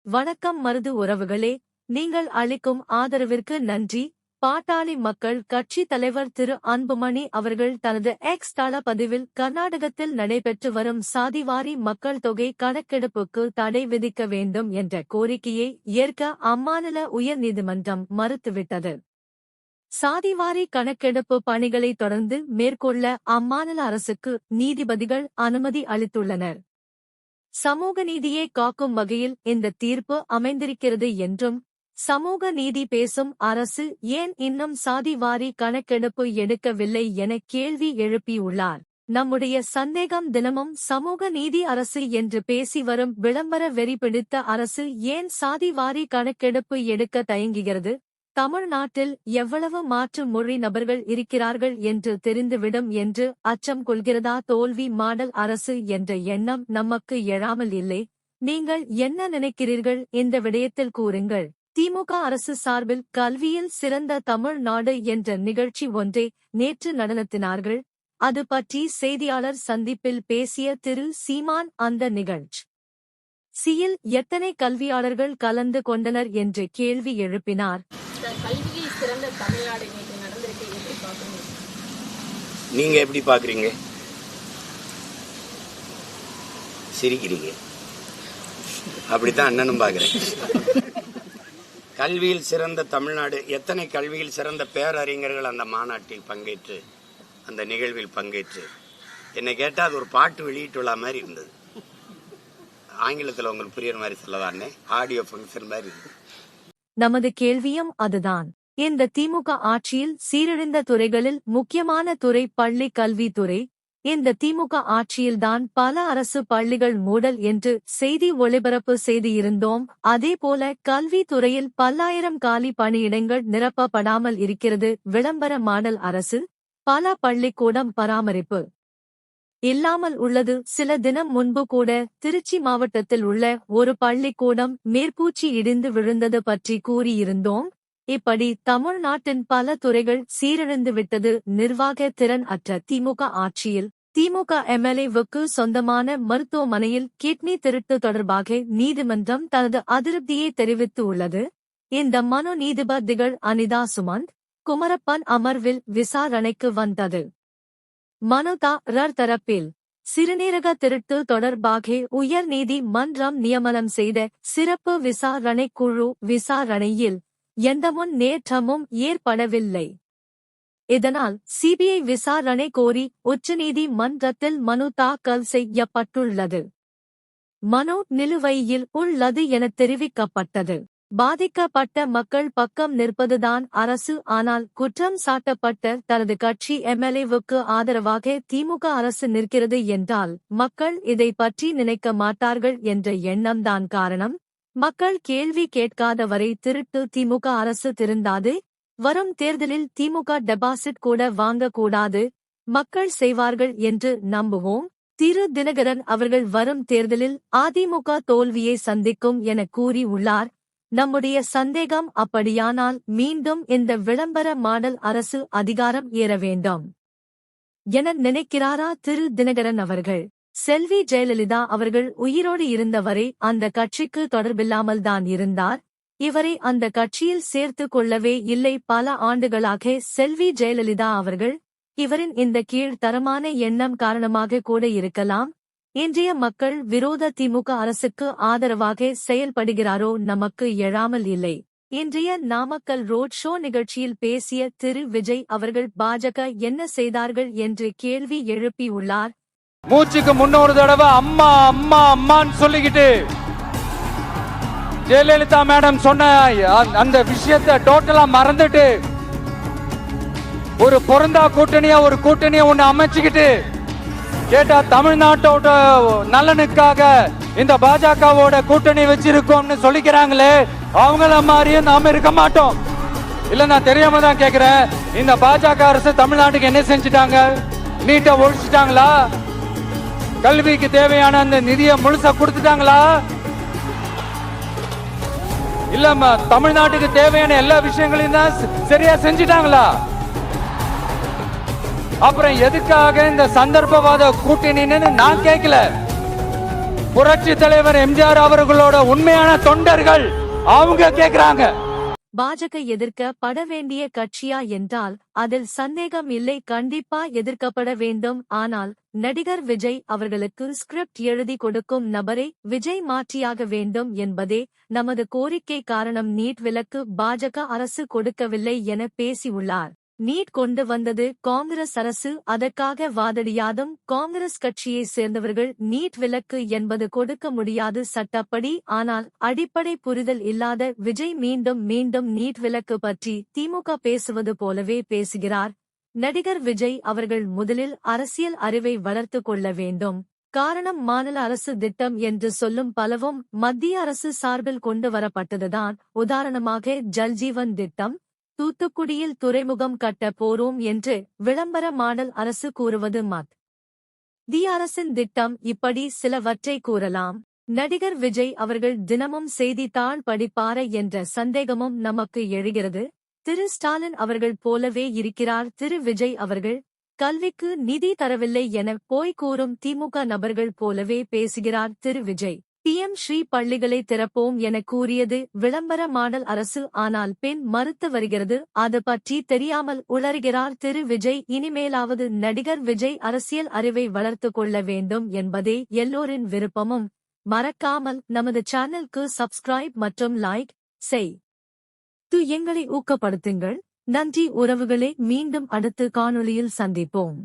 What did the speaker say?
வணக்கம் மருது உறவுகளே, நீங்கள் அளிக்கும் ஆதரவிற்கு நன்றி. பாட்டாளி மக்கள் கட்சி தலைவர் திரு அன்புமணி அவர்கள் தனது எக்ஸ் தள பதிவில் கர்நாடகத்தில் நடைபெற்று வரும் சாதிவாரி மக்கள் தொகை கணக்கெடுப்புக்கு தடை விதிக்க வேண்டும் என்ற கோரிக்கையை ஏற்க அம்மாநில உயர்நீதிமன்றம் மறுத்துவிட்டது. சாதிவாரி கணக்கெடுப்பு பணிகளை தொடர்ந்து மேற்கொள்ள அம்மாநில அரசுக்கு நீதிபதிகள் அனுமதி அளித்துள்ளனர். சமூக நீதியை காக்கும் வகையில் இந்த தீர்ப்பு அமைந்திருக்கிறது என்றும், சமூக நீதி பேசும் அரசு ஏன் இன்னும் சாதிவாரி கணக்கெடுப்பு எடுக்கவில்லை என கேள்வி எழுப்பியுள்ளார். நம்முடைய சந்தேகம் தினமும் சமூக நீதி அரசு என்று பேசி வரும் விளம்பர வெறி பிடித்த அரசு ஏன் சாதிவாரி கணக்கெடுப்பு எடுக்க தயங்குகிறது? தமிழ்நாட்டில் எவ்வளவு மாற்று மொழி நபர்கள் இருக்கிறார்கள் என்று தெரிந்துவிடும் என்று அச்சம் கொள்கிறதா? தோல்வி மாடல் அரசு என்ற எண்ணம் நமக்கு எழாமல் இல்லை. நீங்கள் என்ன நினைக்கிறீர்கள்? இந்த விடயத்தில் கூறுங்கள். திமுக அரசு சார்பில் கல்வியில் சிறந்த தமிழ்நாடு என்ற நிகழ்ச்சி ஒன்றை நேற்று நடத்தினார்கள். அது பற்றி செய்தியாளர் சந்திப்பில் பேசிய திரு சீமான் அந்த நிகழ்ச்சியில் எத்தனை கல்வியாளர்கள் கலந்து கொண்டனர் என்று கேள்வி எழுப்பினார். நீங்க எப்படி பாக்குறீங்க? சிரிக்கிறீங்க. அப்படித்தான் அண்ணனும் பாக்குறேன். கல்வியில் சிறந்த தமிழ்நாடு, எத்தனை கல்வியில் சிறந்த பேரறிஞர்கள் அந்த மாநாட்டில் பங்கேற்று, அந்த நிகழ்வில் பங்கேற்று, என்னை கேட்டா அது ஒரு பாட்டு வெளியிட்டுள்ள மாதிரி இருந்தது. ஆங்கிலத்தில் உங்களுக்கு புரியுற மாதிரி சொல்லவானே, ஆடியோ ஃபங்க்ஷன் மாதிரி இருந்தது. நமது கேள்வியும் அதுதான். இந்த திமுக ஆட்சியில் சீரழிந்த துறைகளில் முக்கியமான துறை பள்ளி கல்வித்துறை. இந்த திமுக ஆட்சியில்தான் பல அரசு பள்ளிகள் மூடல் என்று செய்தி ஒளிபரப்பு செய்திருந்தோம். அதேபோல கல்வித்துறையில் பல்லாயிரம் காலி பணியிடங்கள் நிரப்பப்படாமல் இருக்கிறது. விளம்பர மாடல் அரசு. பல பள்ளிக்கூடம் பராமரிப்பு இல்லாமல் உள்ளது. சில தினம் முன்பு கூட திருச்சி மாவட்டத்தில் உள்ள ஒரு பள்ளிக்கூடம் மேற்பூச்சி இடிந்து விழுந்தது பற்றி கூறியிருந்தோம். இப்படி தமிழ்நாட்டின் பல துறைகள் சீரழிந்துவிட்டது. நிர்வாக திறன் அற்ற திமுக ஆட்சியில் திமுக எம்எல்ஏவுக்கு சொந்தமான மருத்துவமனையில் கிட்னி திருட்டு தொடர்பாக நீதிமன்றம் தனது அதிருப்தியை தெரிவித்து உள்ளது. இந்த மனு நீதிபதிகள் அனிதா சுமந்த், குமரப்பன் அமர்வில் விசாரணைக்கு வந்தது. மனுதாரர் தரப்பில் சிறுநீரக திருட்டு தொடர்பாக உயர் நீதிமன்றம் நியமனம் செய்த சிறப்பு விசாரணை குழு விசாரணையில் எந்த முன்னேற்றமும் ஏற்படவில்லை. இதனால் சிபிஐ விசாரணை கோரி உச்சநீதிமன்றத்தில் மனு தாக்கல் செய்யப்பட்டுள்ளது. மனு நிலுவையில் உள்ளது என தெரிவிக்கப்பட்டது. பாதிக்கப்பட்ட மக்கள் பக்கம் நிற்பதுதான் அரசு. ஆனால் குற்றம் சாட்டப்பட்ட தனது கட்சி எம்எல்ஏவுக்கு ஆதரவாக திமுக அரசு நிற்கிறது என்றால் மக்கள் இதை பற்றி நினைக்க மாட்டார்கள் என்ற எண்ணம்தான் காரணம். மக்கள் கேள்வி கேட்காத வரை திருட்டு திமுக அரசு திருந்தாது. வரும் தேர்தலில் திமுக டெபாசிட் கூட வாங்கக்கூடாது. மக்கள் செய்வார்கள் என்று நம்புவோம். திரு தினகரன் அவர்கள் வரும் தேர்தலில் அதிமுக தோல்வியை சந்திக்கும் என கூறி உள்ளார். நம்முடைய சந்தேகம் அப்படியானால் மீண்டும் இந்த விளம்பர மாடல் அரசு அதிகாரம் ஏற வேண்டும் என நினைக்கிறாரா திரு தினகரன் அவர்கள்? செல்வி ஜெயலலிதா அவர்கள் உயிரோடு இருந்தவரை அந்த கட்சிக்கு தொடர்பில்லாமல் தான் இருந்தார். இவரை அந்த கட்சியில் சேர்த்து கொள்ளவே இல்லை. பல ஆண்டுகளாக செல்வி ஜெயலலிதா அவர்கள் இவரின் இந்த கீழ்த்தரமான எண்ணம் காரணமாக கூட இருக்கலாம். இன்றைய மக்கள் விரோத திமுக அரசுக்கு ஆதரவாக செயல்படுகிறாரோ நமக்கு எழாமல் இல்லை. இன்றைய நாமக்கல் ரோட் ஷோ நிகழ்ச்சியில் பேசிய திரு விஜய் அவர்கள் பாஜக என்ன செய்தார்கள் என்று கேள்வி எழுப்பியுள்ளார். மூச்சுக்கு முன்னொரு தடவை அம்மா அம்மா அம்மான்னு சொல்லிக்கிட்டு ஜெயலலிதா மேடம் சொன்ன அந்த விஷயத்தை டோட்டலா மறந்துட்டு ஒரு பொருந்தா கூட்டணியா ஒரு கூட்டணியா ஒண்ணு அமைச்சுக்கிட்டு கேட்டா தமிழ்நாட்டோட நலனுக்காக இந்த பாஜகவோட கூட்டணி வச்சிருக்கோம்னு சொல்லிக்கிறாங்களே, அவங்கள மாதிரியும் நாம இருக்க மாட்டோம். இல்ல நான் தெரியாம தான் கேக்குறேன். இந்த பாஜக அரசு தமிழ்நாட்டுக்கு என்ன செஞ்சுட்டாங்க? நீட்டை ஒழிச்சிட்டாங்களா? கல்விக்கு தேவையான அந்த நிதியை முழுசா கொடுத்துட்டாங்களா? இல்ல தமிழ்நாட்டுக்கு தேவையான எல்லா விஷயங்களையும் தான் சரியா செஞ்சுட்டாங்களா? அப்புறம் எதுக்காக இந்த சந்தர்ப்பவாத கூட்டணின்னு நான் கேட்கல. புரட்சி தலைவர் எம்ஜிஆர் அவர்களோட உண்மையான தொண்டர்கள் அவங்க கேக்குறாங்க. பாஜக எதிர்க்கப்பட வேண்டிய கட்சியா என்றால் அதில் சந்தேகம் இல்லை, கண்டிப்பா எதிர்க்கப்பட வேண்டும். ஆனால் நடிகர் விஜய் அவர்களுக்கு ஸ்கிரிப்ட் எழுதி கொடுக்கும் நபரை விஜய் மாற்றியாக வேண்டும் என்பதே நமது கோரிக்கை. காரணம், நீட் விலக்கு பாஜக அரசு கொடுக்கவில்லை என பேசியுள்ளார். நீட் கொண்டு வந்தது காங்கிரஸ் அரசு, அதற்காக வாதடியாதும் காங்கிரஸ் கட்சியை சேர்ந்தவர்கள். நீட் விலக்கு என்பது கொடுக்க முடியாது சட்டப்படி. ஆனால் அடிப்படை புரிதல் இல்லாத விஜய் மீண்டும் மீண்டும் நீட் விலக்கு பற்றி திமுக பேசுவது போலவே பேசுகிறார். நடிகர் விஜய் அவர்கள் முதலில் அரசியல் அறிவை வளர்த்து கொள்ள வேண்டும். காரணம், மாநில அரசு திட்டம் என்று சொல்லும் பலவும் மத்திய அரசு சார்பில் கொண்டு வரப்பட்டதுதான். உதாரணமாக ஜல்ஜீவன் திட்டம், தூத்துக்குடியில் துறைமுகம் கட்ட போறோம் என்று விளம்பர மாடல் அரசு கூறுவது மத்திய அரசின் திட்டம். இப்படி சிலவற்றை கூறலாம். நடிகர் விஜய் அவர்கள் தினமும் செய்தித்தாள் படிப்பாரா என்ற சந்தேகமும் நமக்கு எழுகிறது. திரு ஸ்டாலின் அவர்கள் போலவே இருக்கிறார் திரு விஜய் அவர்கள். கல்விக்கு நிதி தரவில்லை என போய் கூறும் திமுக நபர்கள் போலவே பேசுகிறார் திரு விஜய். PM ஸ்ரீ பள்ளிகளை திறப்போம் என கூறியது விளம்பர மாடல் அரசு, ஆனால் பெண் மறுத்து வருகிறது. அது பற்றி தெரியாமல் உளறுகிறார் திரு விஜய். இனிமேலாவது நடிகர் விஜய் அரசியல் அறிவை வளர்த்து கொள்ள வேண்டும் என்பதே எல்லோரின் விருப்பமும். மறக்காமல் நமது சேனலுக்கு சப்ஸ்கிரைப் மற்றும் லைக் செய்து எங்களை ஊக்கப்படுத்துங்கள். நன்றி உறவுகளே, மீண்டும் அடுத்த காணொளியில் சந்திப்போம்.